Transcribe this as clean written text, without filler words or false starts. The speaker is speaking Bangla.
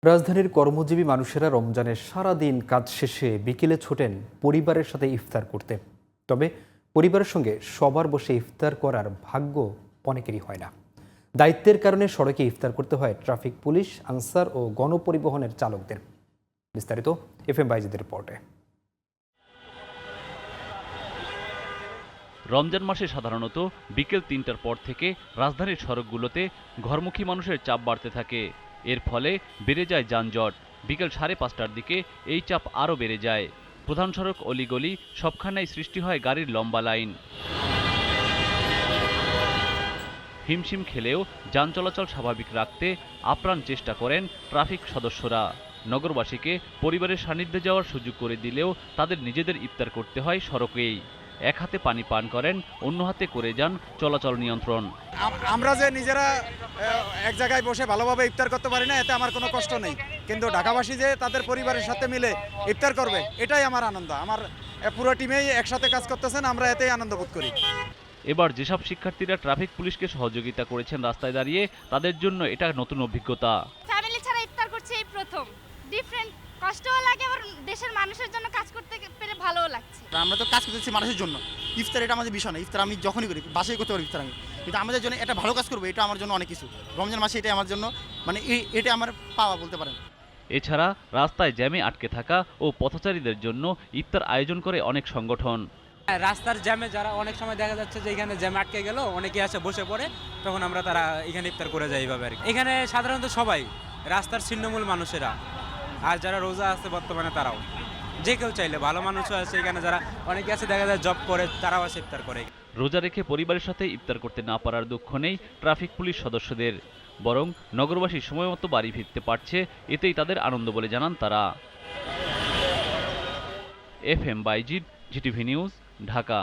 রাজধানীর কর্মজীবী মানুষেরা রমজানের সারাদিন কাজ শেষে বিকেলে ছোটেন পরিবারের সাথে ইফতার করতে। তবে পরিবারের সঙ্গে সবার বসে ইফতার করার ভাগ্য অনেকেরই হয় না। দায়িত্বের কারণে সড়কে ইফতার করতে হয় ট্রাফিক পুলিশ, আনসার ও গণপরিবহনের চালকদের। বিস্তারিত FM বাইজিদের রিপোর্টে। রমজান মাসে সাধারণত বিকেল ৩টার পর থেকে রাজধানীর সড়কগুলোতে ঘরমুখী মানুষের চাপ বাড়তে থাকে। এর ফলে বেড়ে যায় যানজট। বিকেল 5:30টার দিকে এই চাপ আরও বেড়ে যায়। প্রধান সড়ক, অলিগলি সবখানেই সৃষ্টি হয় গাড়ির লম্বা লাইন। হিমশিম খেলেও যান চলাচল স্বাভাবিক রাখতে আপ্রাণ চেষ্টা করেন ট্রাফিক সদস্যরা। নগরবাসীকে পরিবারের সান্নিধ্যে যাওয়ার সুযোগ করে দিলেও তাদের নিজেদের ইফতার করতে হয় সড়কেই। এক হাতে পানি পান করেন, অন্য হাতে করে যান চলাচল নিয়ন্ত্রণ। আমরা যে নিজেরা এক জায়গায় বসে ভালোভাবে ইফতার করতে পারি না, এতে আমার কোনো কষ্ট নেই, কিন্তু ঢাকাবাসী যে তাদের পরিবারের সাথে মিলে ইফতার করবে, এটাই আমার আনন্দ। আমার পুরো টিমেই একসাথে কাজ করতেছেন, আমরা এতেই আনন্দ বোধ করি। এবার যেসব শিক্ষার্থীরা ট্রাফিক পুলিশকে সহযোগিতা করেছেন রাস্তায় দাঁড়িয়ে, তাদের জন্য এটা নতুন অভিজ্ঞতা। ফ্যামিলি ছাড়া ইফতার করছে এই প্রথম। ডিফারেন্ট, কষ্টও লাগে, আবার দেশের মানুষের জন্য কাজ করতে পেরে ভালোও লাগছে। আমরা তো কাজ করতেছি মানুষের জন্য। ইফতার এটা আমাদের বিষয় না। ইফতার আমি যখনই করি বাসায় করতে পারি ইফতার আমি, কিন্তু আমাদের জন্য এটা ভালো কাজ করবো, এটা আমার জন্য অনেক কিছু। রমজান মাসে এটা আমার জন্য মানে এটা আমার পাওয়া বলতে পারেন। এছাড়া রাস্তায় জ্যামে আটকে থাকা ও পথচারীদের জন্য ইফতার আয়োজন করে অনেক সংগঠন। রাস্তার জ্যামে যারা অনেক সময় দেখা যাচ্ছে যে এখানে জ্যাম আটকে গেল, অনেকে আসে বসে পড়ে, তখন আমরা তারা এখানে ইফতার করে যাই এইভাবে আর কি। এখানে সাধারণত সবাই রাস্তার ছিন্নমূল মানুষেরা, আর যারা রোজা আছে বর্তমানে তারাও, যে কেউ চাইলে, ভালো মানুষও আছে এখানে, যারা অনেকে আছে দেখা যায় জব করে, তারাও আছে ইফতার করে। রোজা রেখে পরিবারের সাথে ইফতার করতে না পারার দুঃখ নেই ট্রাফিক পুলিশ সদস্যদের, বরং নগরবাসী সময় মতো বাড়ি ফিরতে পারছে, এতেই তাদের আনন্দ বলে জানান তারা। FM Baizid, GTV news, Dhaka.